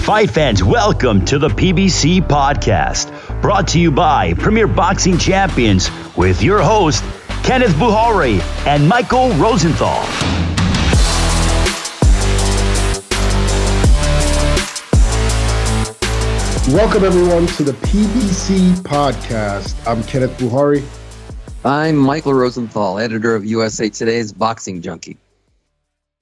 Fight fans, welcome to the PBC Podcast, brought to you by Premier Boxing Champions with your host, Kenneth Buhari and Michael Rosenthal. Welcome, everyone, to the PBC Podcast. I'm Kenneth Buhari. I'm Michael Rosenthal, editor of USA Today's Boxing Junkie.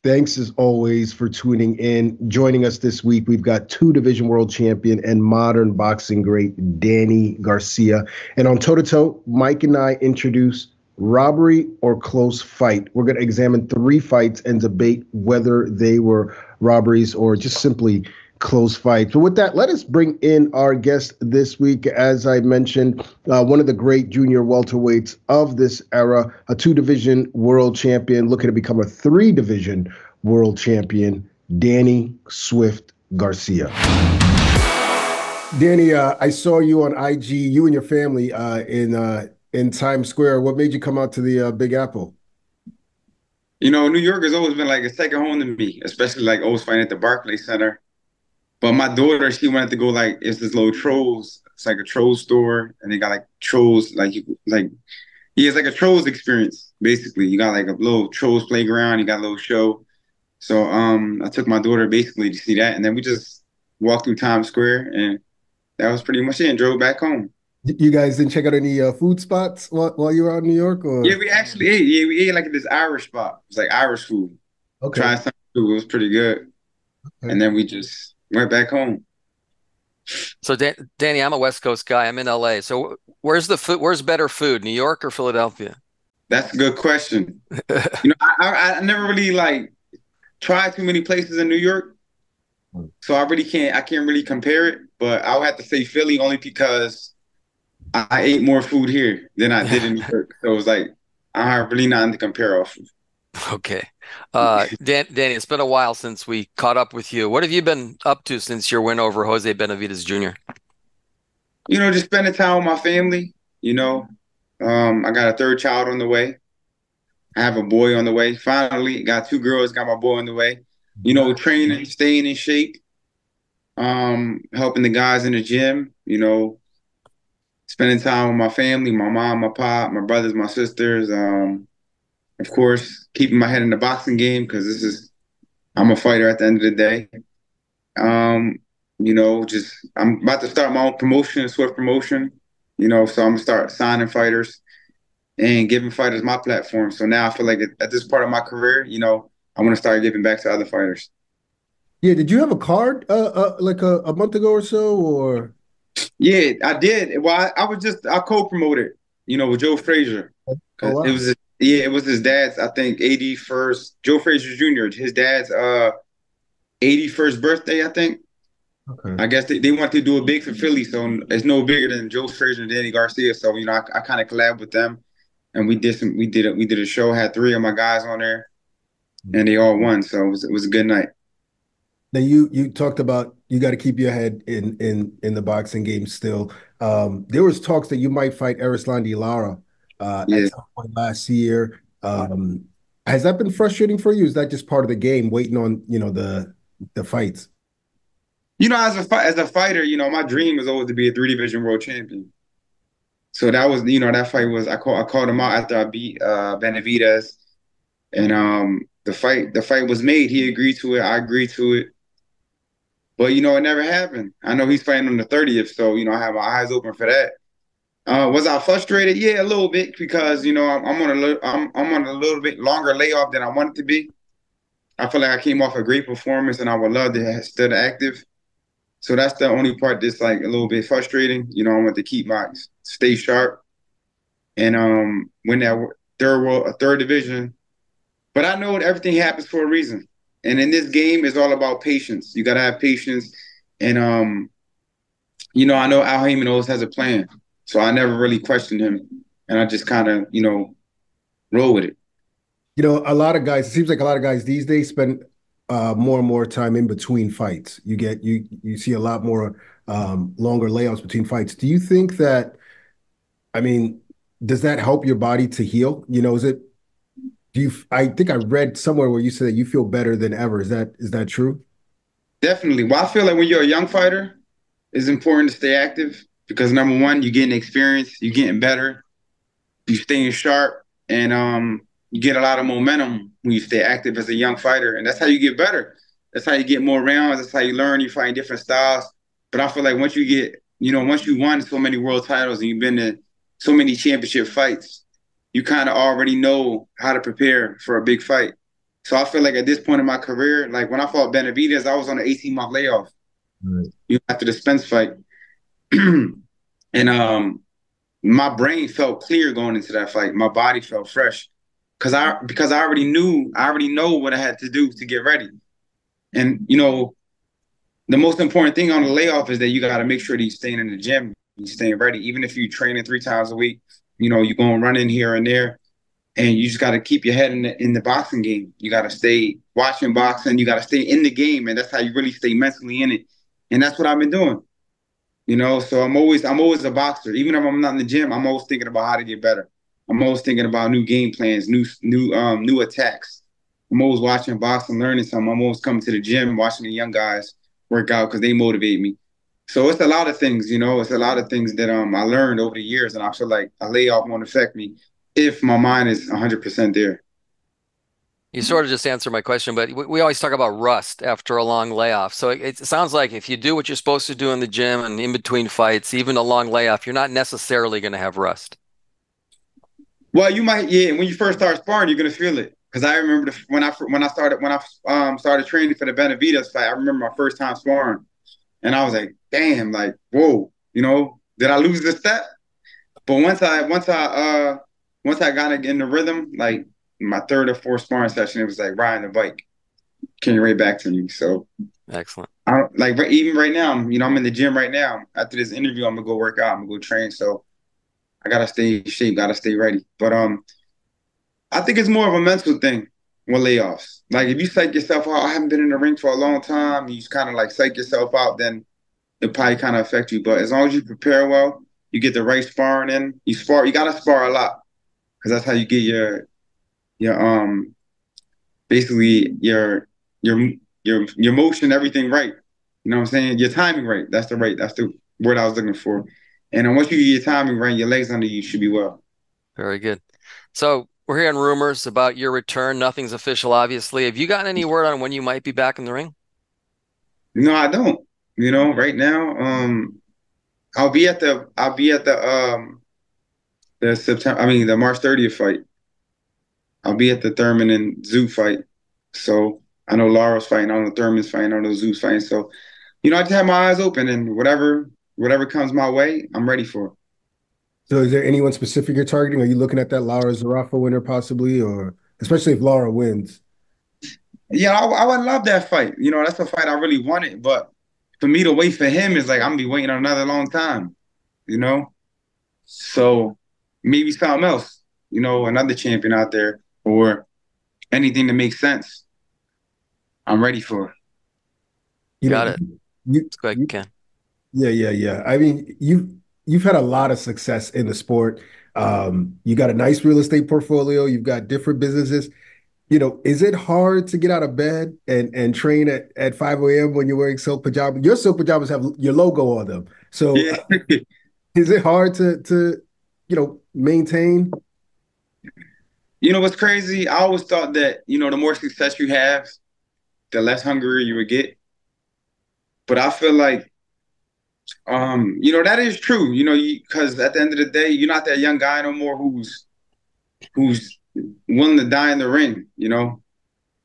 Thanks, as always, for tuning in. Joining us this week, we've got two-division world champion and modern boxing great Danny Garcia. And on Toe to Toe, Mike and I introduce robbery or close fight. We're going to examine three fights and debate whether they were robberies or just simply close fights. But with that, let us bring in our guest this week. As I mentioned, one of the great junior welterweights of this era, a two-division world champion looking to become a three-division world champion, Danny Swift Garcia. Danny, I saw you on IG, you and your family in Times Square. What made you come out to the Big Apple? You know, New York has always been like a second home to me, especially like always fighting at the Barclays Center. But my daughter, she wanted to go it's this little Trolls. It's like a Trolls store, and they got like Trolls, it's like a Trolls experience basically. You got like a little Trolls playground, you got a little show. So I took my daughter basically to see that, and then we just walked through Times Square, and that was pretty much it. And drove back home. You guys didn't check out any food spots while you were out in New York, or? Yeah, we actually ate. Yeah, we ate like at this Irish spot. It's like Irish food. Okay. Tried some food. It was pretty good. Okay. And then we just went back home. So, Danny, I'm a West Coast guy. I'm in LA. So, where's the food? Where's better food, New York or Philadelphia? That's a good question. You know, I never really tried too many places in New York, so I can't really compare it. But I would have to say Philly only because I ate more food here than I did in New York. So it was like I have really nothing to compare off of. Okay. Danny, it's been a while since we caught up with you. What have you been up to since your win over Jose Benavidez Jr.? You know, just spending time with my family. You know, I got a third child on the way. I have a boy on the way. Finally, got two girls, got my boy on the way. You know, training, staying in shape, helping the guys in the gym, you know, spending time with my family, my mom, my pop, my brothers, my sisters. Of course, keeping my head in the boxing game because I'm a fighter at the end of the day. You know, I'm about to start my own promotion, Swift Promotion, you know, so I'm going to start signing fighters and giving fighters my platform. So now I feel like at this part of my career, you know, I want to start giving back to other fighters. Yeah, did you have a card like a month ago or so, or? Yeah, I did. Well, I co-promoted, you know, with Joe Frazier. Oh, wow. It was his dad's, I think, 81st, Joe Frazier Jr., his dad's 81st birthday, I think. Okay. I guess they want to do it big for Philly, so it's no bigger than Joe Frazier and Danny Garcia. So, you know, I kind of collabed with them, and we did a show, had three of my guys on there, and they all won. So it was a good night. Now you talked about you got to keep your head in the boxing game still. There was talks that you might fight Erislandy Lara at some point last year. Has that been frustrating for you? Is that just part of the game, waiting on, you know, the fights? You know, as a fighter, you know, my dream was always to be a three-division world champion. So that was, you know, that fight was I called him out after I beat Benavidez, and the fight was made. He agreed to it. I agreed to it. But, you know, it never happened. I know he's fighting on the 30th, so, you know, I have my eyes open for that. Was I frustrated? Yeah, a little bit, because, you know, I'm on a little bit longer layoff than I wanted to be. I feel like I came off a great performance, and I would love to still active. So that's the only part that's like a little bit frustrating. You know, I want to stay sharp, and win that third division. But I know everything happens for a reason. And in this game, it's all about patience. You got to have patience. And, you know, I know Al Haymon always has a plan. So I never really questioned him. And I just kind of, you know, roll with it. You know, it seems like a lot of guys these days spend more and more time in between fights. You see a lot more longer layouts between fights. Do you think that, I mean, does that help your body to heal? You know, I think I read somewhere where you said that you feel better than ever. Is that true? Definitely. Well, I feel like when you're a young fighter, it's important to stay active because number one, you're getting experience, you're getting better, you're staying sharp, and you get a lot of momentum when you stay active as a young fighter, and that's how you get better. That's how you get more rounds. That's how you learn. You find different styles. But I feel like once you get, once you won so many world titles and you've been to so many championship fights, you kind of already know how to prepare for a big fight. So I feel like at this point in my career, like when I fought Benavidez, I was on an 18-month layoff Right. after the Spence fight. And my brain felt clear going into that fight. My body felt fresh because I already know what I had to do to get ready. And the most important thing on the layoff is that you got to make sure that you're staying in the gym, you're staying ready. Even if you're training 3 times a week, you're going to run in here and there, and you just got to keep your head in the boxing game. You got to stay watching boxing. You got to stay in the game, and that's how you really stay mentally in it. And that's what I've been doing. So I'm always a boxer. Even if I'm not in the gym, I'm always thinking about how to get better. I'm always thinking about new game plans, new attacks. I'm always watching boxing, learning something. I'm always coming to the gym, watching the young guys work out because they motivate me. So it's a lot of things, It's a lot of things that I learned over the years, and I feel like a layoff won't affect me if my mind is 100% there. You sort of just answered my question, but we always talk about rust after a long layoff. So it sounds like if you do what you're supposed to do in the gym and in between fights, even a long layoff, you're not necessarily going to have rust. Well, you might, yeah. When you first start sparring, you're gonna feel it. Because I remember when I started training for the Benavidez fight. I remember my first time sparring, and I was like, "Damn, like, whoa, did I lose this step?" But once I got in the rhythm, like my third or fourth sparring session, it was like riding a bike, came right back to me. So Excellent. Even right now, I'm in the gym right now. After this interview, I'm gonna go work out. I'm gonna go train. So I gotta stay in shape, gotta stay ready. But I think it's more of a mental thing with layoffs. Like if you psych yourself out, I haven't been in the ring for a long time, you just kind of like psych yourself out, then it probably kind of affect you. But as long as you prepare well, you get the right sparring in. You gotta spar a lot because that's how you get your basically your motion, everything right. You know what I'm saying? Your timing right. That's the word I was looking for. And then once you get your timing right, your legs under you should be well. Very good. So we're hearing rumors about your return. Nothing's official, obviously. Have you gotten any word on when you might be back in the ring? No, I don't. Right now, I'll be at the the March 30th fight. I'll be at the Thurman and Zoo fight. So I know Laura's fighting, I know Thurman's fighting, I know Zoo's fighting. So, I just have my eyes open, and whatever comes my way, I'm ready for. So is there anyone specific you're targeting? Are you looking at that Laura Zarafa winner possibly, or especially if Laura wins? Yeah, I would love that fight. That's a fight I really wanted. But for me to wait for him is like I'm gonna be waiting another long time. So maybe something else. Another champion out there or anything that makes sense. I'm ready for. Got it. Go ahead, Ken. Yeah. I mean, you've had a lot of success in the sport. You got a nice real estate portfolio. You've got different businesses. Is it hard to get out of bed and train at 5 a.m. when you're wearing silk pajamas? Your silk pajamas have your logo on them. So yeah. Is it hard to maintain? What's crazy? I always thought that, the more success you have, the less hungry you would get. But I feel like, that is true, because at the end of the day, you're not that young guy no more who's willing to die in the ring,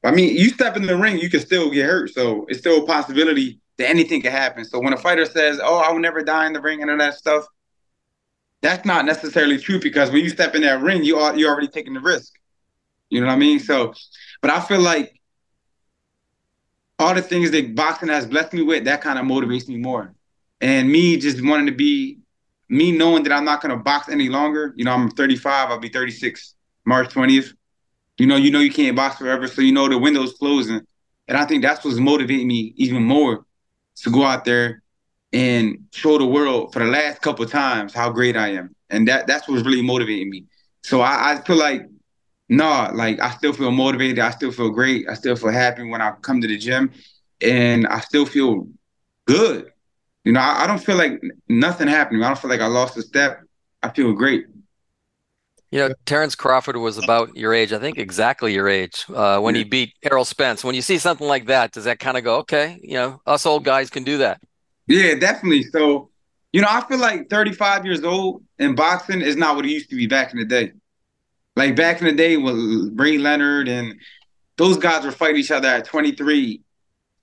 I mean, you step in the ring, you can still get hurt. So it's still a possibility that anything can happen. So when a fighter says, oh, I will never die in the ring and all that stuff, that's not necessarily true because when you step in that ring, you're already taking the risk. You know what I mean? So, but I feel like all the things that boxing has blessed me with, that kind of motivates me more. And me just wanting to be, me knowing that I'm not going to box any longer. I'm 35, I'll be 36 March 20th. You can't box forever, so the window's closing. And I think that's what's motivating me even more to go out there and show the world for the last couple of times how great I am. And that's what's really motivating me. So I feel like, I still feel motivated. I still feel great. I still feel happy when I come to the gym. and I still feel good. You know, I don't feel like nothing happened. I don't feel like I lost a step. I feel great. You know, Terrence Crawford was about your age, I think exactly your age, when he beat Errol Spence. When you see something like that, does that kind of go, okay, you know, us old guys can do that? Yeah, definitely. So, you know, I feel like 35 years old in boxing is not what it used to be back in the day. Like back in the day with Ray Leonard and those guys were fighting each other at 23,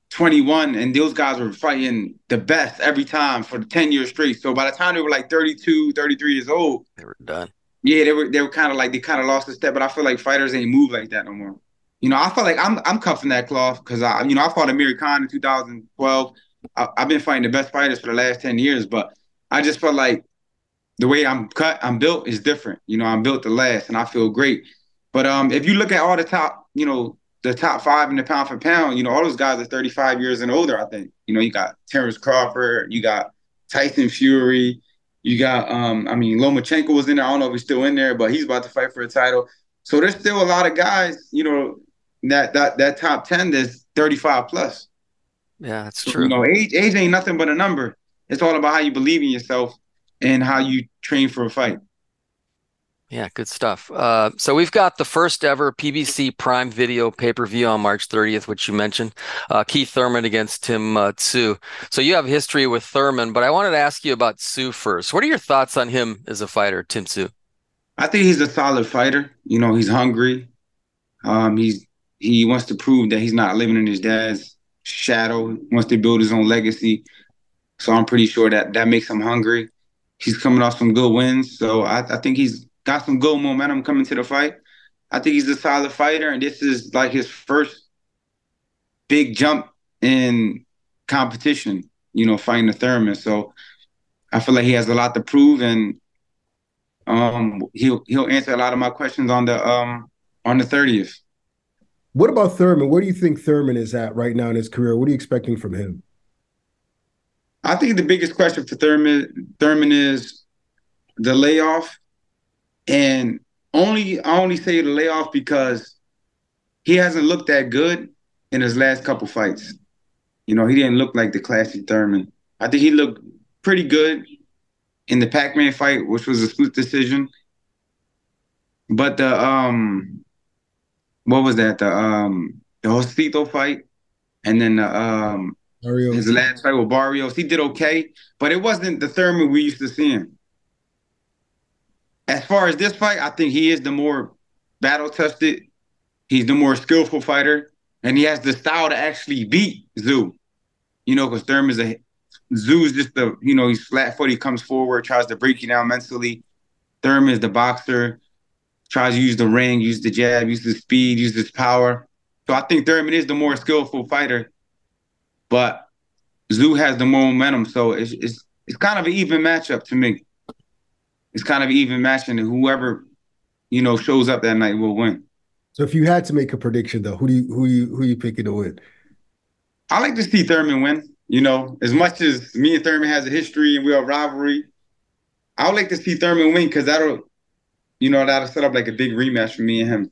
21, and those guys were fighting the best every time for 10 years straight. So by the time they were like 32, 33 years old, They were done. yeah, they were kind of like they kind of lost a step, but I feel like fighters ain't move like that no more. You know, I feel like I'm cuffing that cloth because I fought Amir Khan in 2012. I've been fighting the best fighters for the last 10 years, but I just felt like the way I'm built is different. You know, I'm built to last, and I feel great. But if you look at all the top, you know, the top 5 in the pound for pound, you know, all those guys are 35 years and older. I think. You know, you got Terrence Crawford, you got Tyson Fury. You got, Lomachenko was in there. I don't know if he's still in there, but he's about to fight for a title. So there's still a lot of guys, you know, that top 10 that's 35 plus. Yeah, that's So, true. you know, age ain't nothing but a number. It's all about how you believe in yourself and how you train for a fight. Yeah, good stuff. So we've got the first ever PBC Prime Video pay-per-view on March 30th, which you mentioned. Keith Thurman against Tim Tszyu. So you have history with Thurman, but I wanted to ask you about Tszyu first. What are your thoughts on him as a fighter, Tim Tszyu? I think he's a solid fighter. You know, he's hungry. He wants to prove that he's not living in his dad's shadow. He wants to build his own legacy. So I'm pretty sure that makes him hungry. He's coming off some good wins. So I think he's got some good momentum coming to the fight. I think he's a solid fighter, and this is like his first big jump in competition, you know, fighting the Thurman. So I feel like he has a lot to prove, and he'll answer a lot of my questions on the 30th. What about Thurman? Where do you think Thurman is at right now in his career? What are you expecting from him? I think the biggest question for Thurman is the layoff. And I only say the layoff because he hasn't looked that good in his last couple fights. You know, he didn't look like the classic Thurman. I think he looked pretty good in the Pac-Man fight, which was a split decision. But the what was that? The Josito fight, and then his last fight with Barrios, he did okay, but it wasn't the Thurman we used to see him. As far as this fight, I think he is the more battle-tested. He's the more skillful fighter, and he has the style to actually beat Tszyu. You know, because Tszyu is just he's flat-footed, he comes forward, tries to break you down mentally. Thurman is the boxer, tries to use the ring, use the jab, use the speed, use his power. So I think Thurman is the more skillful fighter, but Tszyu has the more momentum. So it's kind of an even matchup to me. It's kind of an even match, and whoever, you know, shows up that night will win. So if you had to make a prediction, though, who you picking to win? I like to see Thurman win. You know, as much as me and Thurman has a history and we have rivalry, I would like to see Thurman win because that'll set up like a big rematch for me and him.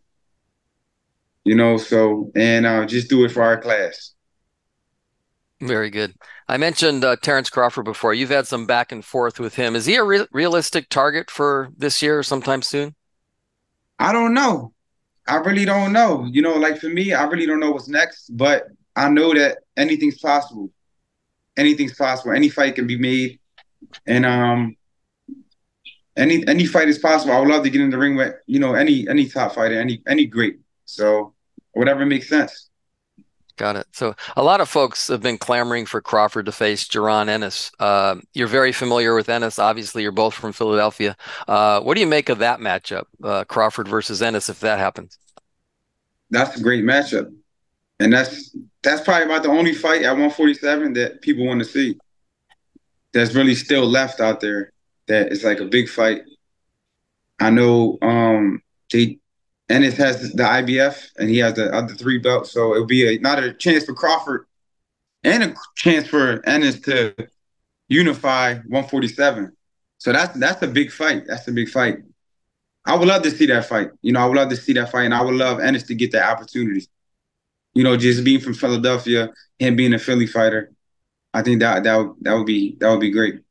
You know, so and just do it for our class. Very good. I mentioned Terrence Crawford before. You've had some back and forth with him. Is he a realistic target for this year or sometime soon? I don't know. I really don't know. You know, like for me, I really don't know what's next, but I know that anything's possible. Anything's possible. Any fight can be made. And any fight is possible. I would love to get in the ring with, you know, any top fighter, any great. So whatever makes sense. Got it. So a lot of folks have been clamoring for Crawford to face Jaron Ennis. You're very familiar with Ennis. Obviously, you're both from Philadelphia. What do you make of that matchup, Crawford versus Ennis, if that happens? That's a great matchup. And that's probably about the only fight at 147 that people want to see. That's really still left out there. That is like a big fight. I know Ennis has the IBF and he has the other 3 belts, so it'll be not a chance for Crawford and a chance for Ennis to unify 147. So that's a big fight. That's a big fight. I would love to see that fight. You know, I would love to see that fight, and I would love Ennis to get that opportunity. just being from Philadelphia and being a Philly fighter, I think that would be great.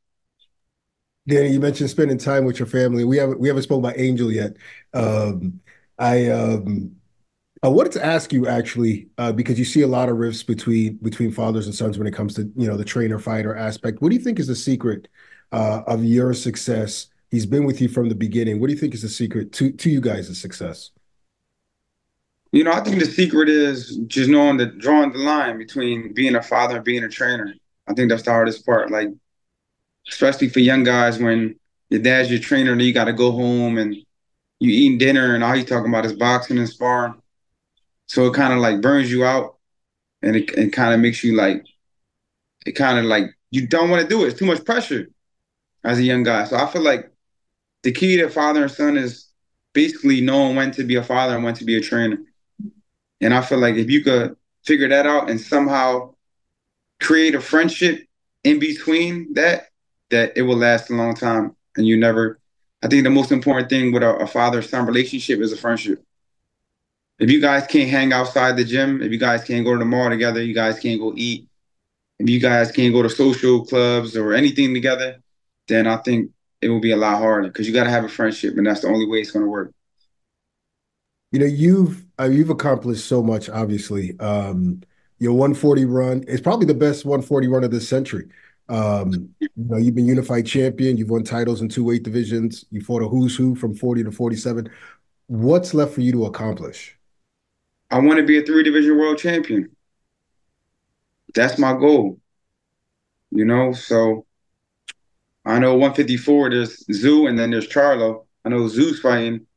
Danny, you mentioned spending time with your family. We haven't spoken about Angel yet. Um, I wanted to ask you actually, because you see a lot of rifts between fathers and sons when it comes to the trainer fighter aspect. What do you think is the secret of your success? He's been with you from the beginning. What do you think is the secret to you guys' success? I think the secret is just drawing the line between being a father and being a trainer. I think that's the hardest part. Like, especially for young guys, when your dad's your trainer and you got to go home and you eating dinner and all you talking about is boxing and sparring. So it kind of like burns you out, and it kind of makes you like, it kind of like you don't want to do it. It's too much pressure as a young guy. So I feel like the key to father and son is basically knowing when to be a father and when to be a trainer. And I feel like if you could figure that out and somehow create a friendship in between that it will last a long time. And I think the most important thing with a father-son relationship is a friendship. If you guys can't hang outside the gym, if you guys can't go to the mall together, you guys can't go eat, if you guys can't go to social clubs or anything together, then I think it will be a lot harder because you got to have a friendship, and that's the only way it's going to work. You've accomplished so much, obviously. Your 140 run is probably the best 140 run of this century. You've been unified champion. You've won titles in two weight divisions. You fought a who's who from 40 to 47. What's left for you to accomplish? I want to be a 3-division world champion. That's my goal. So I know 154, there's Zoo and then there's Charlo. I know Zoo's fighting.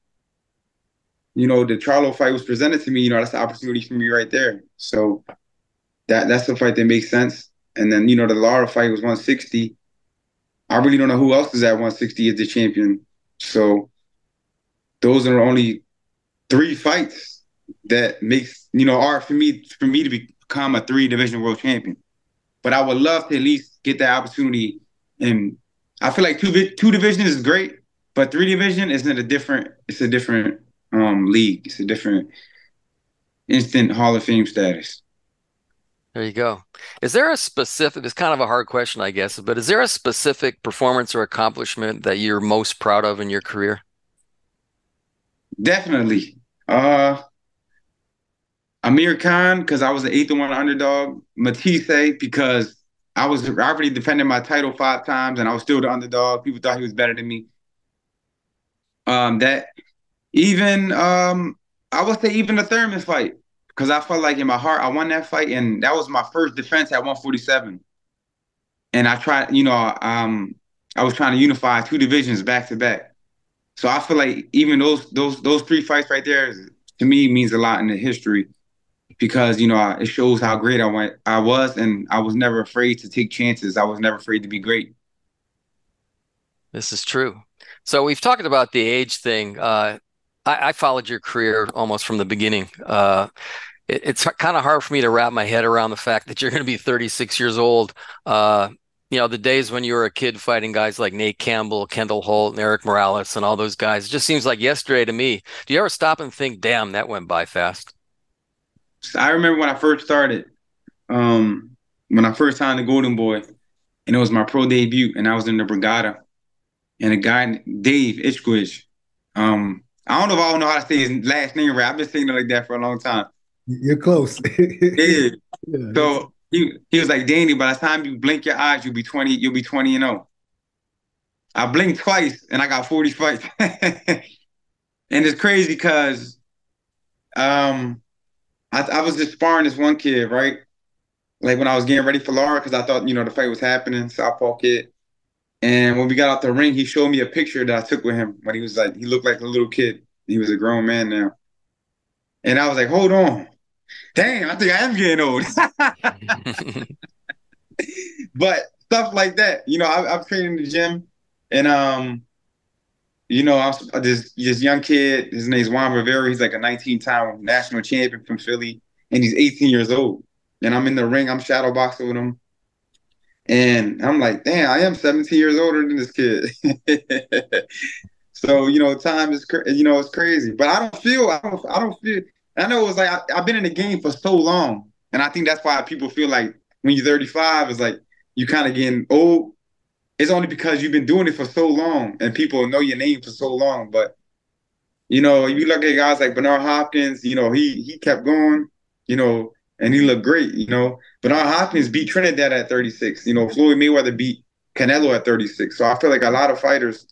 The Charlo fight was presented to me, that's the opportunity for me right there. So that's the fight that makes sense. And then, the Lara fight was 160. I really don't know who else is at 160 as the champion. So those are only 3 fights that makes, are for me to become a 3-division world champion. But I would love to at least get that opportunity. And I feel like two divisions is great, but 3-division it's a different league. It's a different instant Hall of Fame status. There you go. Is there a specific, it's kind of a hard question, I guess, but is there a specific performance or accomplishment that you're most proud of in your career? Definitely. Amir Khan, because I was an 8-1 underdog. Matisse, because I already defended my title 5 times and I was still the underdog. People thought he was better than me. I would say even the Thurman fight, because I felt like in my heart I won that fight, and that was my first defense at 147. And I tried, I was trying to unify 2 divisions back to back. So I feel like even those 3 fights right there, to me, means a lot in the history, because it shows how great I was, and I was never afraid to take chances. I was never afraid to be great. This is true. So we've talked about the age thing. I followed your career almost from the beginning. It's kind of hard for me to wrap my head around the fact that you're going to be 36 years old. The days when you were a kid fighting guys like Nate Campbell, Kendall Holt, and Eric Morales, and all those guys, it just seems like yesterday to me. Do you ever stop and think, damn, that went by fast? I remember when I first started, when I first signed the Golden Boy, and it was my pro debut, and I was in the Brigada, and a guy, Dave Ichkwich, I don't know if I don't know how to say his last name right. I've been saying it like that for a long time. You're close. Yeah. So he was like, Danny, by the time you blink your eyes, you'll be 20-0. I blinked twice and I got 40 fights. And it's crazy because I was just sparring this one kid, right? Like when I was getting ready for Lara, because I thought, the fight was happening, Southpaw kid. And when we got out the ring, he showed me a picture that I took with him when he looked like a little kid. He was a grown man now. And I was like, hold on. Damn, I think I am getting old. But stuff like that, I've trained in the gym, and I'm this young kid. His name's Juan Rivera. He's like a 19-time national champion from Philly, and he's 18 years old. And I'm in the ring. I'm shadow boxing with him, and I'm like, damn, I am 17 years older than this kid. So time is, it's crazy. But I don't feel I know it was like I've been in the game for so long, and I think that's why people feel like when you're 35, it's like you kind of getting old. It's only because you've been doing it for so long, and people know your name for so long. But you look at guys like Bernard Hopkins. He kept going. And he looked great. Bernard Hopkins beat Trinidad at 36. Floyd Mayweather beat Canelo at 36. So I feel like a lot of fighters.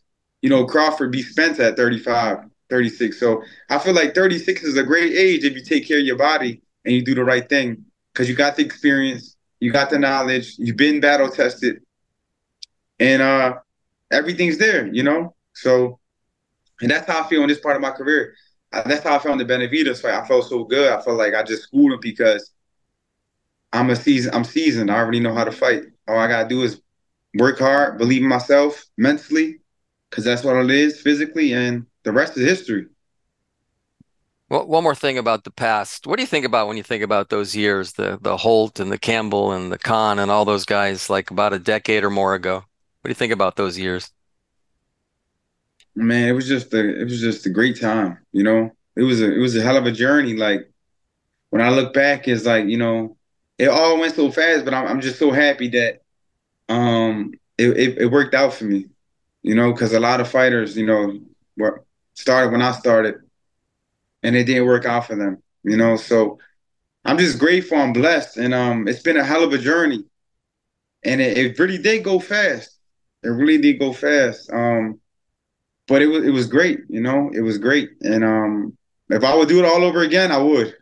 Crawford beat Spence at 35, 36. So I feel like 36 is a great age if you take care of your body and you do the right thing because you got the experience, you got the knowledge, you've been battle tested, and everything's there. So, and that's how I feel in this part of my career. That's how I felt in the Benavidez fight. I felt so good. I felt like I just schooled him because I'm seasoned. I already know how to fight. All I gotta do is work hard, believe in myself mentally, because that's what it is physically, and the rest is history. Well, one more thing about the past. What do you think about when you think about those years, the Holt and the Campbell and the Khan and all those guys, like about a decade or more ago? What do you think about those years? Man, it was just a great time. It was a hell of a journey. Like when I look back, it's like it all went so fast, but I'm just so happy that it worked out for me. Because a lot of fighters, were started when I started, and it didn't work out for them. So I'm just grateful. I'm blessed, and it's been a hell of a journey, and it really did go fast. It really did go fast. But it was great. It was great, and if I would do it all over again, I would.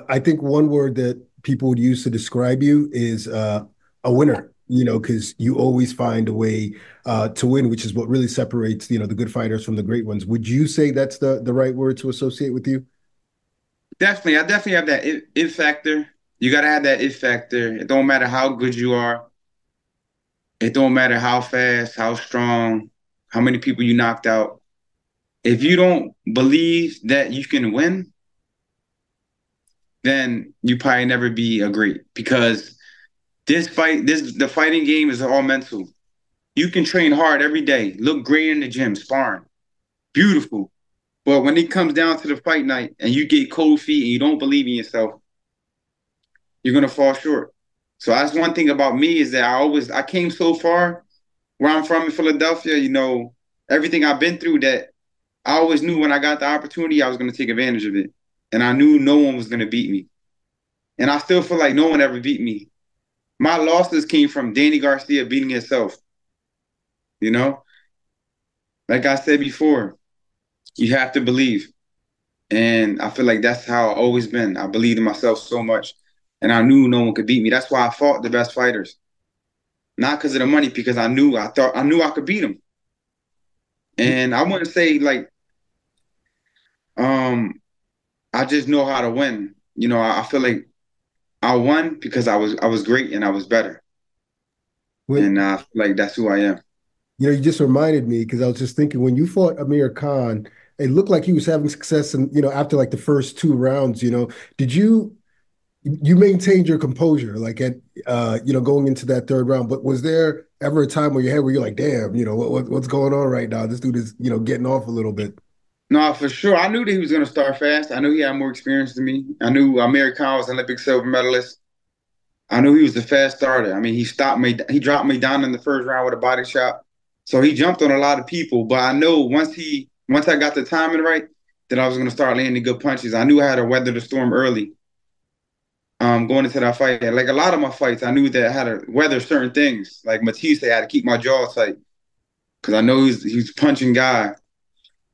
I think one word that people would use to describe you is a winner. Because you always find a way to win, which is what really separates, the good fighters from the great ones. Would you say that's the right word to associate with you? Definitely, I definitely have that it factor. You gotta have that it factor. It don't matter how good you are. It don't matter how fast, how strong, how many people you knocked out. If you don't believe that you can win, then you probably never be a great because the fighting game is all mental. You can train hard every day, look great in the gym, sparring, beautiful. But when it comes down to the fight night and you get cold feet and you don't believe in yourself, you're gonna fall short. So that's one thing about me is that I came so far where I'm from in Philadelphia, everything I've been through that I always knew when I got the opportunity, I was gonna take advantage of it. And I knew no one was gonna beat me. And I still feel like no one ever beat me. My losses came from Danny Garcia beating himself. You know, like I said before, you have to believe. And I feel like that's how I've always been. I believed in myself so much. And I knew no one could beat me. That's why I fought the best fighters. Not because of the money, because I knew I could beat them. And I wouldn't say like I just know how to win. I feel like I won because I was great and I was better. When And I feel like that's who I am. You just reminded me because I was just thinking when you fought Amir Khan, it looked like he was having success, and after like the first two rounds, did you maintained your composure like at going into that third round? But was there ever a time where you're like, damn, what's going on right now? This dude is getting off a little bit. No, for sure. I knew that he was going to start fast. I knew he had more experience than me. I knew Amir Khan was an Olympic silver medalist. I knew he was a fast starter. I mean, he stopped me. He dropped me down in the first round with a body shot. So he jumped on a lot of people. But I know once I got the timing right, that I was going to start landing good punches. I knew I had to weather the storm early. Going into that fight, like a lot of my fights, I knew that I had to weather certain things. Like Matisse, I had to keep my jaw tight because I know he's a punching guy.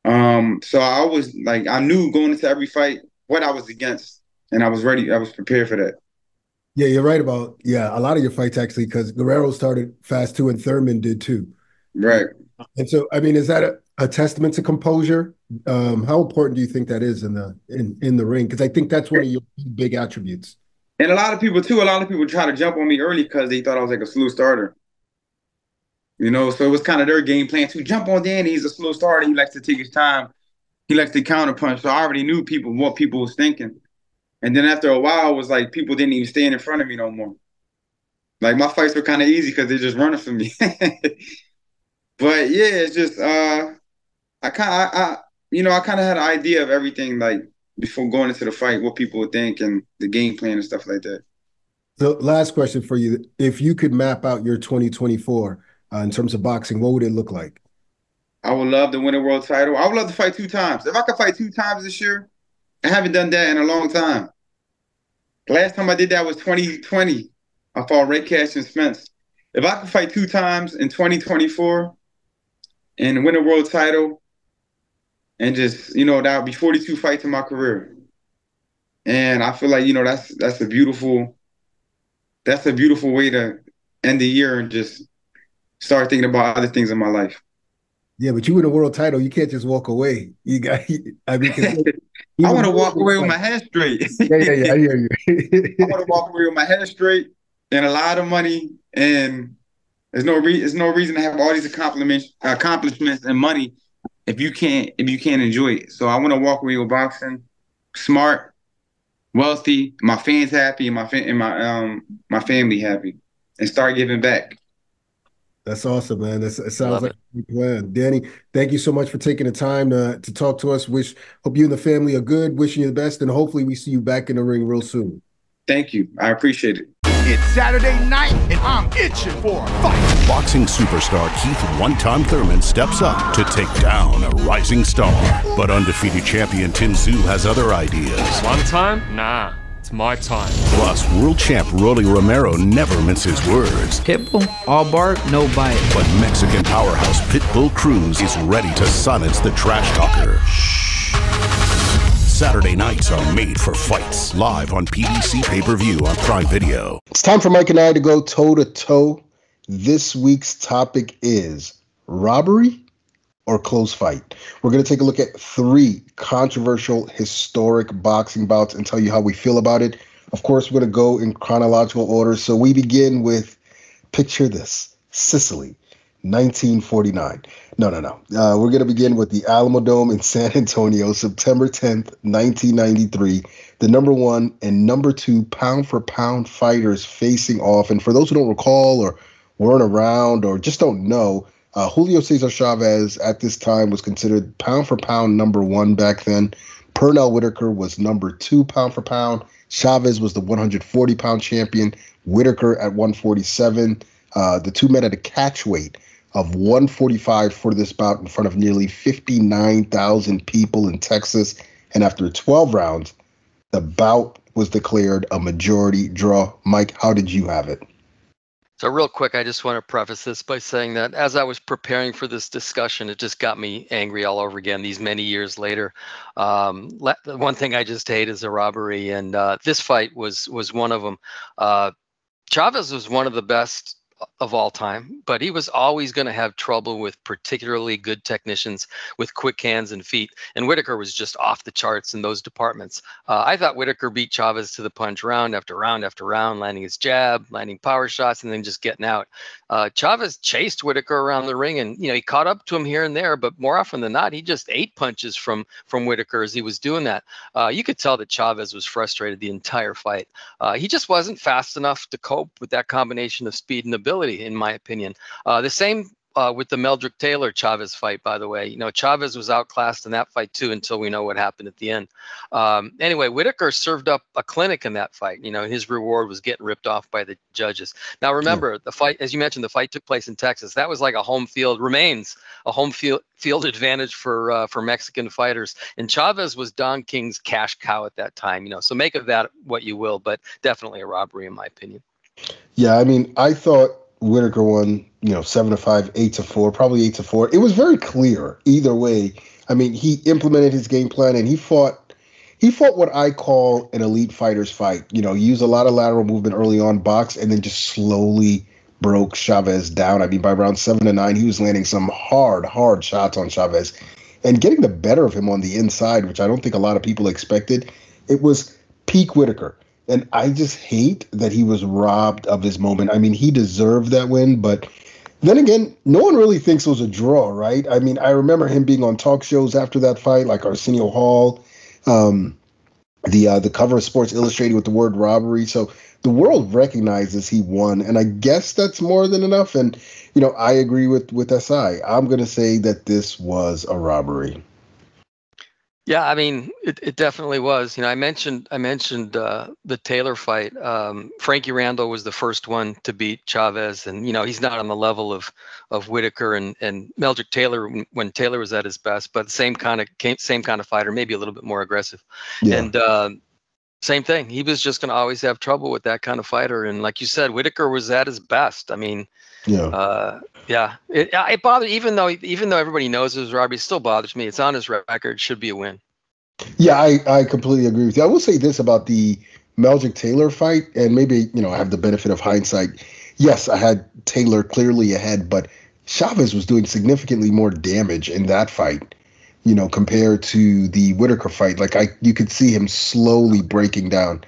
So I was like, I knew going into every fight what I was against, and I was ready. I was prepared for that. Yeah, you're right about a lot of your fights actually because Guerrero started fast too, and Thurman did too. Right. And so, I mean, is that a testament to composure? How important do you think that is in the ring? Because I think that's one of your big attributes. And a lot of people too. A lot of people try to jump on me early because they thought I was like a slow starter. So it was kind of their game plan to jump on Danny. He's a slow starter. He likes to take his time. He likes to counterpunch. So I already knew what people was thinking. And then after a while, it was like people didn't even stand in front of me no more. Like my fights were kind of easy because they're just running from me. But yeah, it's just I kind of had an idea of everything, like before going into the fight, what people would think and the game plan and stuff like that. So last question for you. If you could map out your 2024 in terms of boxing, what would it look like? I would love to win a world title. I would love to fight 2 times. If I could fight 2 times this year, I haven't done that in a long time. The last time I did that was 2020. I fought Ray Cash and Spence. If I could fight 2 times in 2024 and win a world title, and just, that would be 42 fights in my career. And I feel like, that's a beautiful way to end the year and just start thinking about other things in my life. Yeah, but you win a world title, you can't just walk away. I mean, I want to walk away with my head straight. Yeah, I hear you. I want to walk away with my head straight and a lot of money, and there's no reason to have all these accomplishments and money if you can't enjoy it. So I want to walk away with boxing smart, wealthy, my fans happy, and my family happy, and start giving back. That's awesome, man. It sounds like a good plan. Danny, thank you so much for taking the time to talk to us. Hope you and the family are good. Wishing you the best, and hopefully we see you back in the ring real soon. Thank you. I appreciate it. It's Saturday night, and I'm itching for a fight. Boxing superstar Keith "One-Time" Thurman steps up to take down a rising star. But undefeated champion Tin Tszyu has other ideas. One time? Nah. It's my time. Plus, world champ Rolly Romero never minces words. Pitbull, all bark, no bite. But Mexican powerhouse Pitbull Cruz is ready to silence the trash talker. Saturday nights are made for fights. Live on PBC pay-per-view on Prime Video. It's time for Mike and I to go toe-to-toe. This week's topic is robbery or close fight. We're going to take a look at 3 controversial historic boxing bouts and tell you how we feel about it. Of course, we're going to go in chronological order. So we begin with, picture this, Sicily, 1949. No. We're going to begin with the Alamo Dome in San Antonio, September 10th, 1993. The number 1 and number 2 pound-for-pound fighters facing off. And for those who don't recall or weren't around or just don't know, Julio Cesar Chavez at this time was considered pound-for-pound number 1 back then. Pernell Whitaker was number 2 pound-for-pound. Chavez was the 140-pound champion. Whitaker at 147. The two met at a catch weight of 145 for this bout in front of nearly 59,000 people in Texas. And after 12 rounds, the bout was declared a majority draw. Mike, how did you have it? So real quick, I just want to preface this by saying that as I was preparing for this discussion, it just got me angry all over again these many years later. One thing I just hate is a robbery, and this fight was one of them. Chavez was one of the best of all time, but he was always going to have trouble with particularly good technicians with quick hands and feet. And Whitaker was just off the charts in those departments. I thought Whitaker beat Chavez to the punch round after round after round, landing his jab, landing power shots, and then just getting out. Chavez chased Whitaker around the ring, and he caught up to him here and there, but more often than not, he just ate punches from Whitaker as he was doing that. You could tell that Chavez was frustrated the entire fight. He just wasn't fast enough to cope with that combination of speed and ability, in my opinion. The same with the Meldrick Taylor Chavez fight, by the way. Chavez was outclassed in that fight too until we know what happened at the end. Anyway, Whitaker served up a clinic in that fight. His reward was getting ripped off by the judges. Now remember, the fight, as you mentioned, the fight took place in Texas. That was like remains a home field advantage for Mexican fighters. And Chavez was Don King's cash cow at that time. So make of that what you will, but definitely a robbery in my opinion. Yeah, I mean, I thought Whitaker won, 7-5, 8-4, probably 8-4. It was very clear either way. I mean, he implemented his game plan and he fought what I call an elite fighter's fight. He used a lot of lateral movement early on, box, and then just slowly broke Chavez down. I mean, by round 7 to 9, he was landing some hard shots on Chavez and getting the better of him on the inside, which I don't think a lot of people expected. It was peak Whitaker. And I just hate that he was robbed of his moment. I mean, he deserved that win, but then again, no one really thinks it was a draw, right? I mean, I remember him being on talk shows after that fight, like Arsenio Hall, the cover of Sports Illustrated with the word robbery. So the world recognizes he won, and I guess that's more than enough. And, I agree with SI. I'm going to say that this was a robbery. Yeah, I mean, it definitely was. I mentioned the Taylor fight. Frankie Randall was the first one to beat Chavez, and he's not on the level of Whitaker and Meldrick Taylor when Taylor was at his best, but same kind of fighter, maybe a little bit more aggressive. Yeah. And same thing. He was just going to always have trouble with that kind of fighter. And like you said, Whitaker was at his best. I mean, yeah, it bothered, even though everybody knows it was robbery, it still bothers me. It's on his record. Should be a win. Yeah, I completely agree with you. I will say this about the Meldrick Taylor fight, and maybe I have the benefit of hindsight. Yes, I had Taylor clearly ahead, but Chavez was doing significantly more damage in that fight, compared to the Whitaker fight. Like you could see him slowly breaking down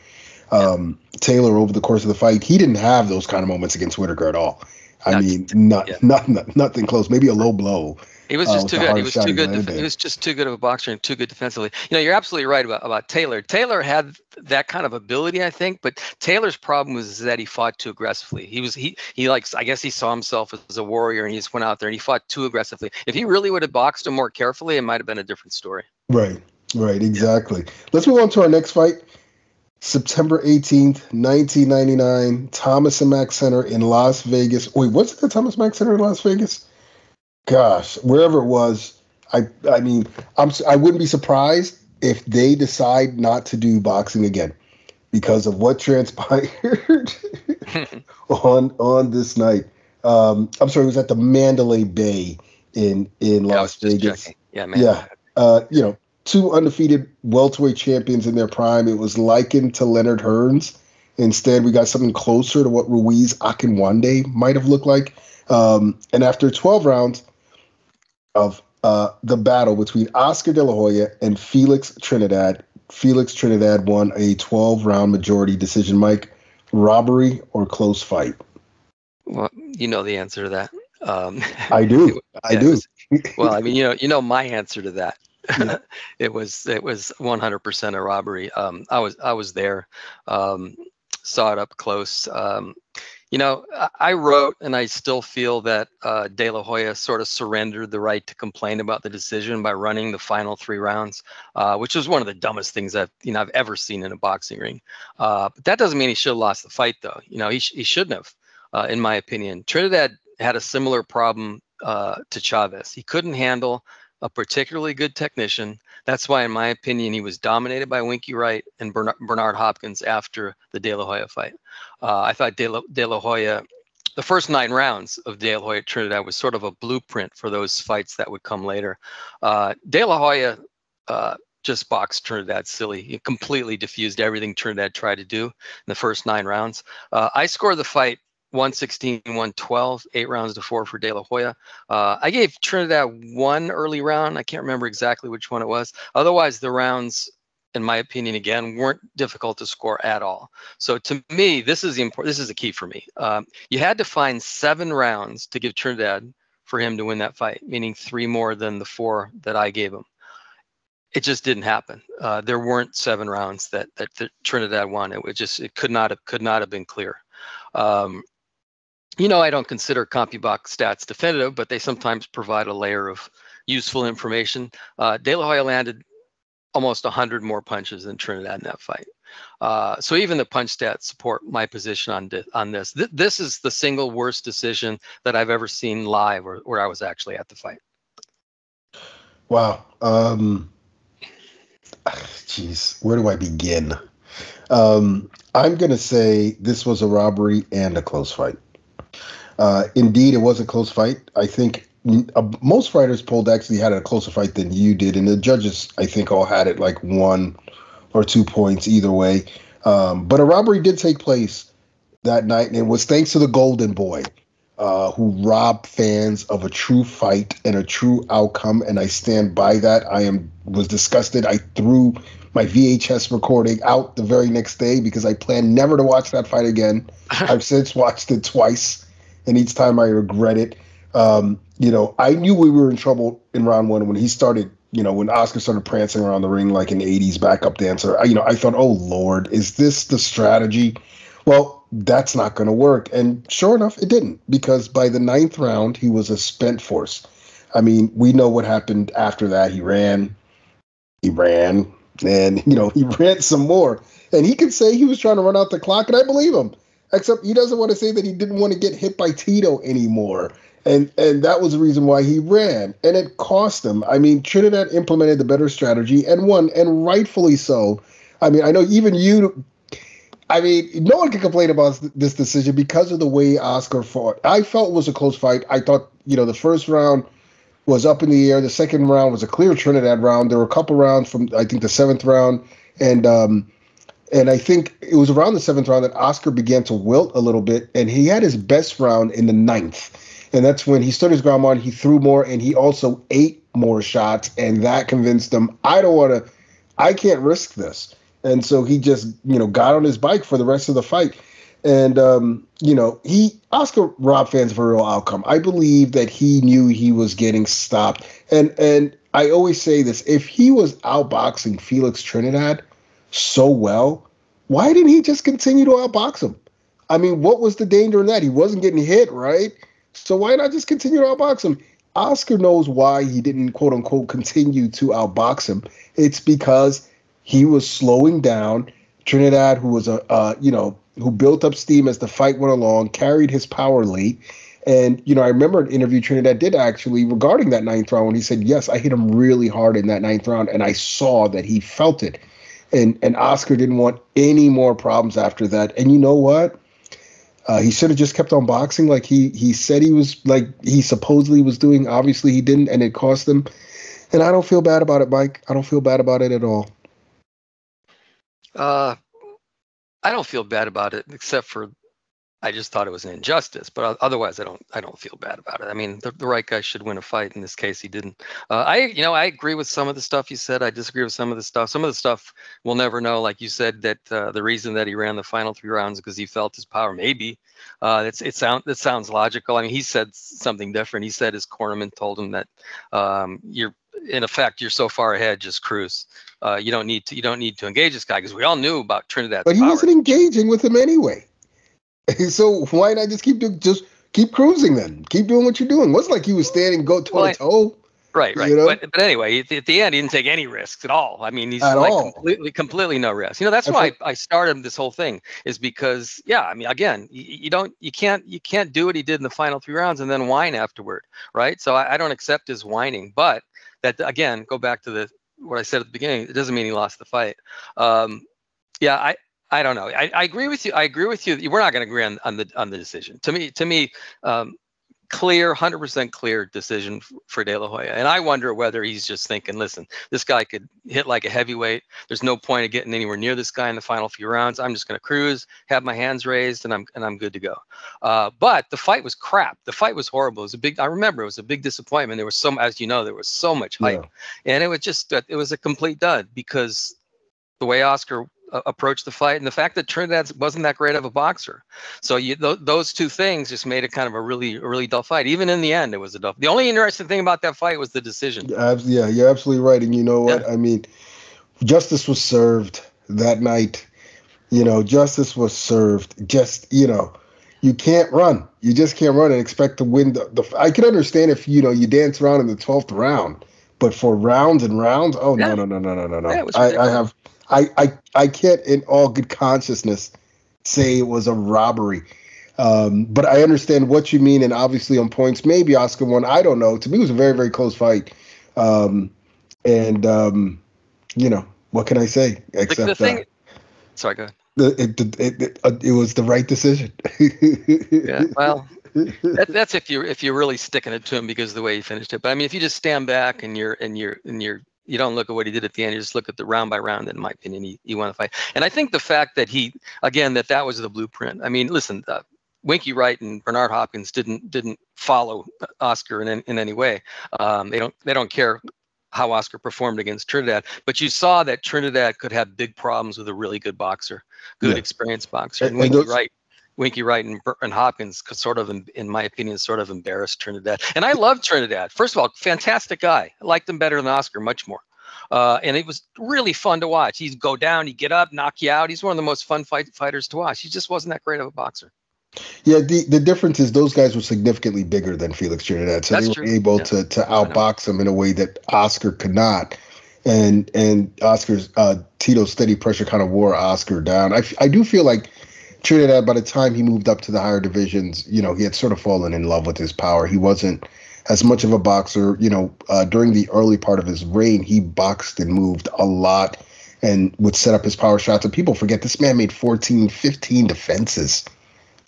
Taylor over the course of the fight. He didn't have those kind of moments against Whitaker at all. I mean, nothing close. Maybe a low blow. He was just too good. He was too good. He was just too good of a boxer and too good defensively. You're absolutely right about Taylor. Taylor had that kind of ability, I think, but Taylor's problem was that he fought too aggressively. I guess he saw himself as a warrior, and he just went out there and he fought too aggressively. If he really would have boxed him more carefully, it might have been a different story. Right, exactly. Let's move on to our next fight. September 18th, 1999, Thomas & Mack Center in Las Vegas. Wait, was it the Thomas & Mack Center in Las Vegas? Gosh, wherever it was, I mean, I wouldn't be surprised if they decide not to do boxing again because of what transpired on this night. I'm sorry, it was at the Mandalay Bay in Las Vegas. Yeah, man. Yeah, two undefeated welterweight champions in their prime. It was likened to Leonard Hearns. Instead, we got something closer to what Ruiz Akinwande might have looked like. And after 12 rounds of the battle between Oscar De La Hoya and Felix Trinidad won a 12-round majority decision. Mike, robbery or close fight? Well, you know the answer to that. I do. I do. Well, I mean, my answer to that. It was 100% a robbery. I was there, saw it up close. I wrote, and I still feel that De La Hoya sort of surrendered the right to complain about the decision by running the final 3 rounds, which was one of the dumbest things I've ever seen in a boxing ring. But that doesn't mean he should have lost the fight, though. He shouldn't have, in my opinion. Trinidad had a similar problem to Chavez. He couldn't handle a particularly good technician. That's why, in my opinion, he was dominated by Winky Wright and Bernard Hopkins after the De La Hoya fight. I thought De La Hoya, the first 9 rounds of De La Hoya Trinidad was sort of a blueprint for those fights that would come later. De La Hoya just boxed Trinidad silly. He completely diffused everything Trinidad tried to do in the first 9 rounds. I scored the fight 116-112, 8 rounds to 4 for De La Hoya. I gave Trinidad 1 early round. I can't remember exactly which one it was. Otherwise, the rounds, in my opinion, again, weren't difficult to score at all. So to me, this is the key for me. You had to find 7 rounds to give Trinidad for him to win that fight, meaning 3 more than the 4 that I gave him. It just didn't happen. There weren't 7 rounds that Trinidad won. It could not have been clear. I don't consider CompuBox stats definitive, but they sometimes provide a layer of useful information. De La Hoya landed almost 100 more punches than Trinidad in that fight. So even the punch stats support my position on this. This is the single worst decision that I've ever seen live or where I was actually at the fight. Wow. Geez, where do I begin? I'm going to say this was a robbery and a close fight. Indeed, it was a close fight. I think most fighters polled actually had a closer fight than you did, and the judges, I think, all had it like 1 or 2 points either way. But a robbery did take place that night, and it was thanks to the Golden Boy, who robbed fans of a true fight and a true outcome, and I stand by that. Was disgusted. I threw my VHS recording out the very next day because I planned never to watch that fight again. I've since watched it twice. And each time I regret it. I knew we were in trouble in round 1 when he started, when Oscar started prancing around the ring like an 80s backup dancer. I thought, oh, Lord, is this the strategy? Well, that's not going to work. And sure enough, it didn't, because by the 9th round, he was a spent force. I mean, we know what happened after that. He ran. he ran, and he ran some more. And he could say he was trying to run out the clock, and I believe him. Except he doesn't want to say that he didn't want to get hit by Tito anymore. And that was the reason why he ran. And it cost him. I mean, Trinidad implemented the better strategy and won, and rightfully so. I mean, I know even you. I mean, no one can complain about this decision because of the way Oscar fought. I felt it was a close fight. I thought, the first round was up in the air. The second round was a clear Trinidad round. There were a couple rounds from, I think, the seventh round. And I think it was around the seventh round that Oscar began to wilt a little bit. And he had his best round in the ninth. And that's when he stood his ground on. He threw more, and he also ate more shots. And that convinced him, I can't risk this. And so he just, got on his bike for the rest of the fight. And, Oscar robbed fans of a real outcome. I believe that he knew he was getting stopped. And I always say this, if he was outboxing Felix Trinidad so well, why didn't he just continue to outbox him? I mean, what was the danger in that? He wasn't getting hit, right? So why not just continue to outbox him? Oscar knows why he didn't, quote unquote, continue to outbox him. It's because he was slowing down. Trinidad, who was who built up steam as the fight went along, carried his power late. And, I remember an interview Trinidad did actually regarding that ninth round when he said, yes, I hit him really hard in that ninth round, and I saw that he felt it. And Oscar didn't want any more problems after that. And you know what? He should have just kept on boxing like he said he was, like he supposedly was doing. Obviously he didn't, and it cost him. And I don't feel bad about it, Mike. I don't feel bad about it at all. I don't feel bad about it, except for I just thought it was an injustice. But otherwise, I don't feel bad about it. I mean, the right guy should win a fight. In this case, he didn't. I agree with some of the stuff you said. I disagree with some of the stuff. Some of the stuff we'll never know. Like you said, that the reason that he ran the final 3 rounds because he felt his power. Maybe it sounds logical. I mean, he said something different. He said his cornerman told him that you're so far ahead, just cruise. You don't need to engage this guy, because we all knew about Trinidad's But he power. wasn't engaging with him anyway. So why not just keep cruising then? Keep doing what you're doing. It wasn't like he was standing go toe to toe. Right. But anyway, at the end, he didn't take any risks at all. I mean, he's completely no risk. That's why I started this whole thing, is because, I mean, again, you can't do what he did in the final 3 rounds and then whine afterward, right? So I don't accept his whining. But that, again, go back to what I said at the beginning. It doesn't mean he lost the fight. I don't know. I agree with you. We're not going to agree on the decision. To me, clear, 100% clear decision for De La Hoya. And I wonder whether he's just thinking, listen, this guy could hit like a heavyweight. There's no point of getting anywhere near this guy in the final few rounds. I'm just going to cruise, have my hands raised, and I'm good to go. But the fight was crap. The fight was horrible. I remember it was a big disappointment. There was there was so much hype, and it was a complete dud, because the way Oscar approached the fight, and the fact that Trinidad wasn't that great of a boxer. So those two things just made it kind of a really dull fight. Even in the end, it was a dull. The only interesting thing about that fight was the decision. Yeah, you're absolutely right. And you know what? Yeah. I mean, justice was served that night. Justice was served. Just, you can't run. You just can't run and expect to win I can understand if, you dance around in the 12th round, but for rounds and rounds, no. Yeah, I can't in all good consciousness say it was a robbery. But I understand what you mean, and obviously on points, maybe Oscar won. I don't know. To me, it was a very, very close fight. What can I say? Except sorry, go ahead. It was the right decision. Yeah, well, that's if you're really sticking it to him because of the way he finished it. But I mean, if you just stand back and you don't look at what he did at the end. You just look at the round by round. In my opinion, he won the fight. And I think the fact that that was the blueprint. I mean, listen, Winky Wright and Bernard Hopkins didn't follow Oscar in any way. They don't care how Oscar performed against Trinidad. But you saw that Trinidad could have big problems with a really good boxer, experienced boxer. And Winky Wright and Hopkins could sort of, in my opinion, sort of embarrassed Trinidad. And I love Trinidad. First of all, fantastic guy. I liked him better than Oscar, much more. And it was really fun to watch. He'd go down, he'd get up, knock you out. He's one of the most fun fighters to watch. He just wasn't that great of a boxer. Yeah, the difference is those guys were significantly bigger than Felix Trinidad. So they were able to outbox him in a way that Oscar could not. and Oscar's Tito's steady pressure kind of wore Oscar down. I do feel like Trinidad, by the time he moved up to the higher divisions, he had sort of fallen in love with his power. He wasn't as much of a boxer. During the early part of his reign, he boxed and moved a lot and would set up his power shots. And people forget this man made 14, 15 defenses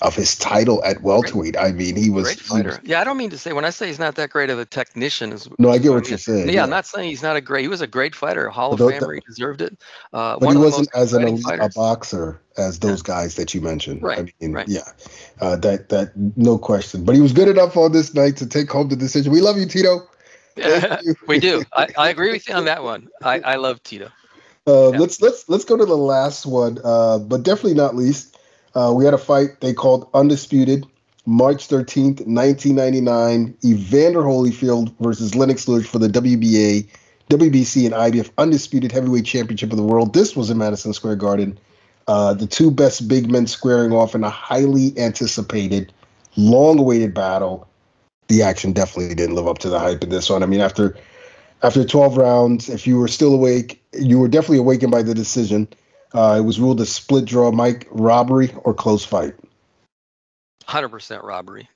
of his title at welterweight. I mean, he was great fighter. Yeah, I don't mean to say, when I say he's not that great of a technician. No, I get what you're saying. Yeah, I'm not saying he's not he was a great fighter, Hall of Famer. He deserved it. But he wasn't as an elite a boxer as those guys that you mentioned. Right. I mean, yeah, that no question. But he was good enough on this night to take home the decision. We love you, Tito. We do. I agree with you on that one. I love Tito. Let's go to the last one, but definitely not least. We had a fight they called Undisputed, March 13th, 1999, Evander Holyfield versus Lennox Lewis for the WBA, WBC, and IBF Undisputed Heavyweight Championship of the World. This was in Madison Square Garden. The two best big men squaring off in a highly anticipated, long-awaited battle. The action definitely didn't live up to the hype in this one. I mean, after 12 rounds, if you were still awake, you were definitely awakened by the decision. It was ruled a split draw. Mike, robbery or close fight? 100% robbery.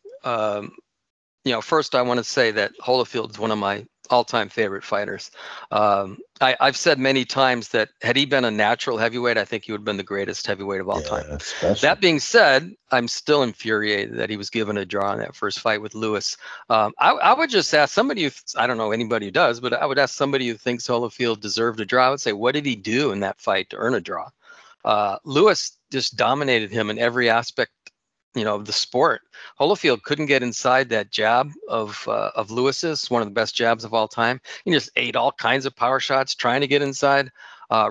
First I want to say that Holyfield is one of my all-time favorite fighters. I've said many times that had he been a natural heavyweight, I think he would have been the greatest heavyweight of all time. That being said, I'm still infuriated that he was given a draw in that first fight with Lewis. I would just ask somebody I don't know anybody who does, but I would ask somebody who thinks Holyfield deserved a draw. I would say, what did he do in that fight to earn a draw? Lewis just dominated him in every aspect of the sport. Holyfield couldn't get inside that jab of Lewis's, one of the best jabs of all time. He just ate all kinds of power shots trying to get inside,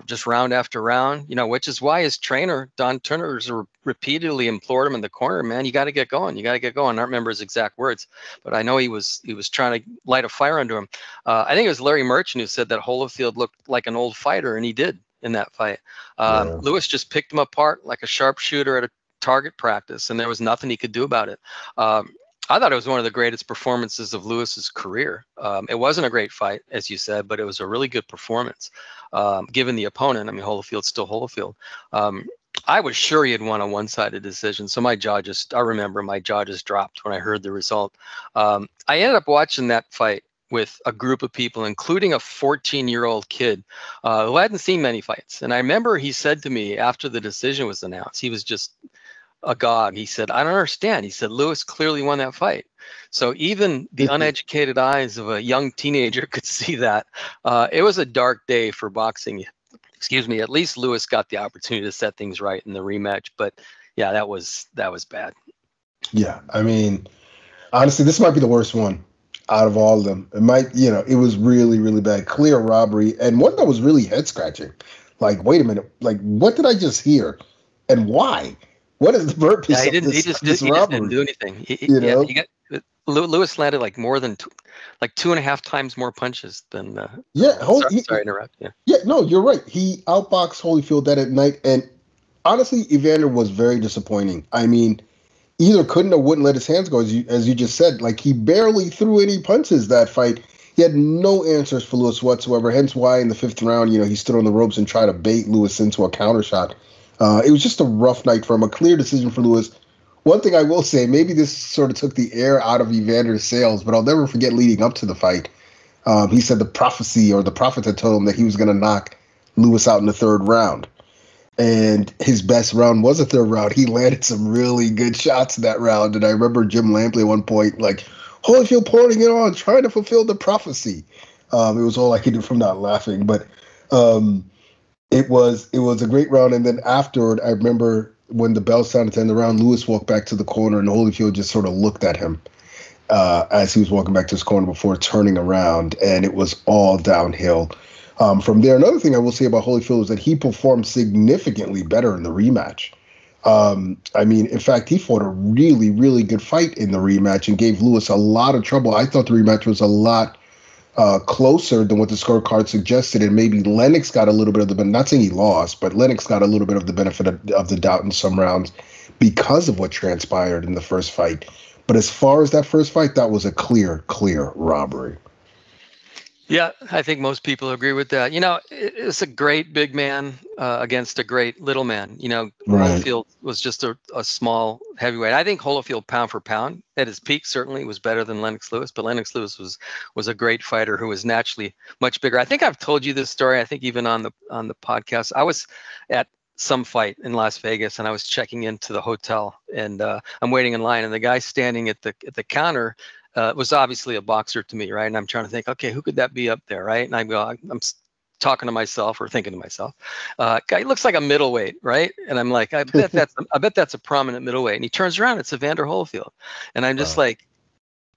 just round after round, which is why his trainer, Don Turners, repeatedly implored him in the corner, man, you got to get going. You got to get going. I don't remember his exact words, but I know he was trying to light a fire under him. I think it was Larry Merchant who said that Holyfield looked like an old fighter, and he did in that fight. Lewis just picked him apart like a sharpshooter at a target practice, and there was nothing he could do about it. I thought it was one of the greatest performances of Lewis's career. It wasn't a great fight, as you said, but it was a really good performance, given the opponent. I mean, Holyfield's still Holyfield. I was sure he had won a one-sided decision, so I remember my jaw just dropped when I heard the result. I ended up watching that fight with a group of people, including a 14-year-old kid who hadn't seen many fights. And I remember he said to me after the decision was announced, he was just agog. He said, I don't understand. He said, Lewis clearly won that fight. So even the uneducated eyes of a young teenager could see that. It was a dark day for boxing. Excuse me. At least Lewis got the opportunity to set things right in the rematch. But yeah, that was bad. Yeah, I mean, honestly, this might be the worst one out of all of them. It was really, really bad. Clear robbery. And one that was really head scratching. Like, wait a minute. Like, what did I just hear? And why? What is the purpose of this? He just didn't do anything. Lewis landed like more than 2.5 times more punches than. Sorry to interrupt. Yeah, no, you're right. He outboxed Holyfield that night, and honestly, Evander was very disappointing. I mean, either couldn't or wouldn't let his hands go, as you just said. Like, he barely threw any punches that fight. He had no answers for Lewis whatsoever. Hence why in the 5th round, he stood on the ropes and tried to bait Lewis into a counter shot. It was just a rough night for him, a clear decision for Lewis. One thing I will say, maybe this sort of took the air out of Evander's sails, but I'll never forget leading up to the fight. He said the prophet had told him that he was going to knock Lewis out in the 3rd round. And his best round was the 3rd round. He landed some really good shots in that round. And I remember Jim Lampley at one point, like, Holyfield pouring it on, trying to fulfill the prophecy. It was all I could do from not laughing. But it was a great round. And then afterward, I remember when the bell sounded to end the round, Lewis walked back to the corner, and Holyfield just sort of looked at him as he was walking back to his corner before turning around, and it was all downhill from there. Another thing I will say about Holyfield is that he performed significantly better in the rematch. I mean, in fact, he fought a really, really good fight in the rematch and gave Lewis a lot of trouble. I thought the rematch was a lot closer than what the scorecard suggested, and maybe Lennox got a little bit of the benefit. Not saying he lost, but Lennox got a little bit of the benefit of the doubt in some rounds because of what transpired in the first fight. But as far as that first fight, that was a clear robbery. Yeah, I think most people agree with that. It's a great big man against a great little man. Right. Holyfield was just a small heavyweight. I think Holyfield, pound for pound, at his peak, certainly was better than Lennox Lewis. But Lennox Lewis was a great fighter who was naturally much bigger. I think I've told you this story. I think even on the podcast, I was at some fight in Las Vegas, and I was checking into the hotel, and I'm waiting in line, and the guy standing at the counter was obviously a boxer to me, right? And I'm trying to think, okay, who could that be up there, right? And I'm talking to myself or thinking to myself, guy looks like a middleweight, right? And I'm like, I bet that's a prominent middleweight. And he turns around, it's Evander Holyfield, and I'm just like,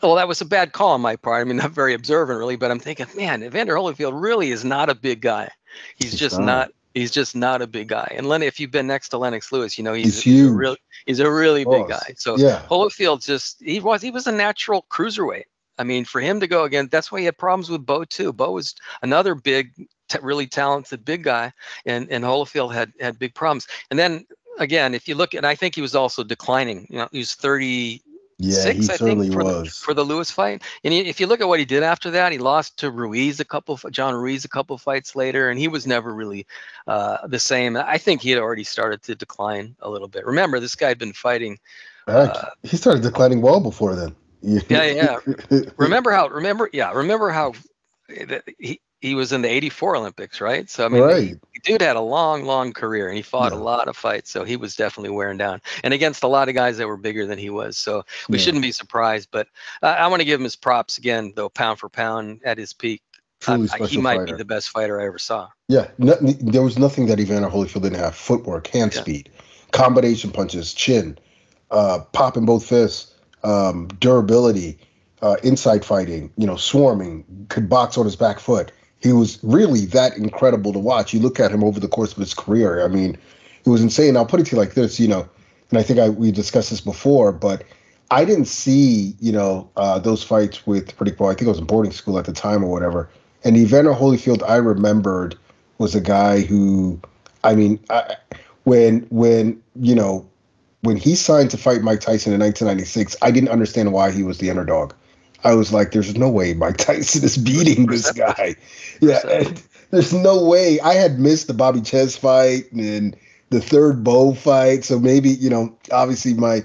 well, that was a bad call on my part. I mean, not very observant, really, but I'm thinking, man, Evander Holyfield really is not a big guy. He's just not a big guy. And if you've been next to Lennox Lewis, he's huge. He's a really big guy. So Holyfield he was a natural cruiserweight. I mean, for him to go again, that's why he had problems with Bo too. Bo was another big, really talented big guy, and Holyfield had big problems. And then again, if you look at, I think he was also declining. He was 30. Yeah, he certainly was for the Lewis fight. And if you look at what he did after that, he lost to John Ruiz a couple fights later, and he was never really the same. I think he had already started to decline a little bit. Remember, this guy had been fighting. He started declining well before then. Yeah. Remember how he was in the '84 Olympics, right? So I mean, the dude had a long career, and he fought a lot of fights. So he was definitely wearing down, and against a lot of guys that were bigger than he was. So we shouldn't be surprised. But I want to give him his props again, though, pound for pound at his peak. He might be the best fighter I ever saw. Yeah, there was nothing that Evander Holyfield didn't have: footwork, hand speed, combination punches, chin, popping both fists, durability, inside fighting. Swarming, could box on his back foot. He was really that incredible to watch. You look at him over the course of his career. I mean, it was insane. I'll put it to you like this, and I think we discussed this before, but I didn't see, those fights with Riddick. I think I was in boarding school at the time or whatever. And Evander Holyfield, I remembered, was a guy who, I mean, when he signed to fight Mike Tyson in 1996, I didn't understand why he was the underdog. I was like, there's no way Mike Tyson is beating this guy. Yeah, there's no way. I had missed the Bobby Ches fight and the third Bo fight. So maybe, obviously my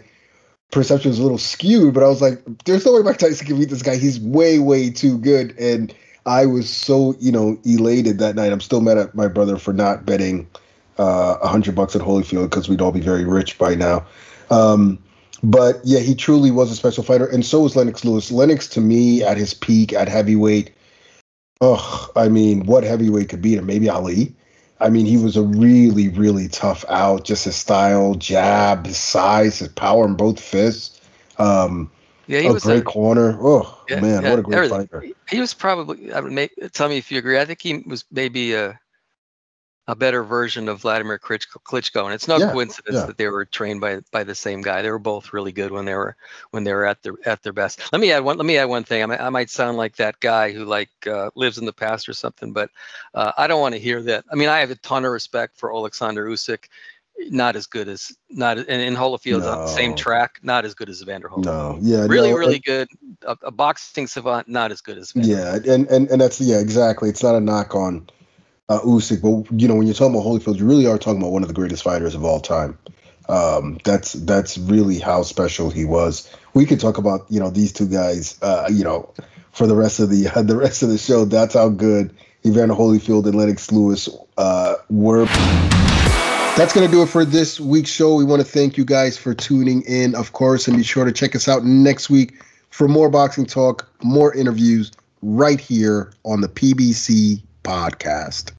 perception was a little skewed, but I was like, there's no way Mike Tyson can beat this guy. He's way, way too good. And I was so, elated that night. I'm still mad at my brother for not betting $100 at Holyfield, because we'd all be very rich by now. But yeah, he truly was a special fighter, and so was Lennox Lewis. Lennox, to me, at his peak at heavyweight, I mean, what heavyweight could beat him? Maybe Ali. I mean, he was a really, really tough out. Just his style, jab, his size, his power in both fists. He was a great corner. What a great fighter. He was probably. Tell me if you agree. I think he was maybe a better version of Vladimir Klitschko, and it's no coincidence that they were trained by the same guy. They were both really good when they were at their best. Let me add one thing. I might sound like that guy who lives in the past or something, but I don't want to hear that. I mean, I have a ton of respect for Alexander Usyk. Not as good as and Holyfield's on the same track. Not as good as Evander Holyfield. Really good. A boxing savant. Not as good as Evander. Yeah, and that's exactly. It's not a knock on Usyk, but when you're talking about Holyfield, you really are talking about one of the greatest fighters of all time. That's really how special he was. We could talk about these two guys, for the rest of the show. That's how good Evander Holyfield and Lennox Lewis were. That's going to do it for this week's show. We want to thank you guys for tuning in, of course, and be sure to check us out next week for more boxing talk, more interviews right here on the PBC podcast.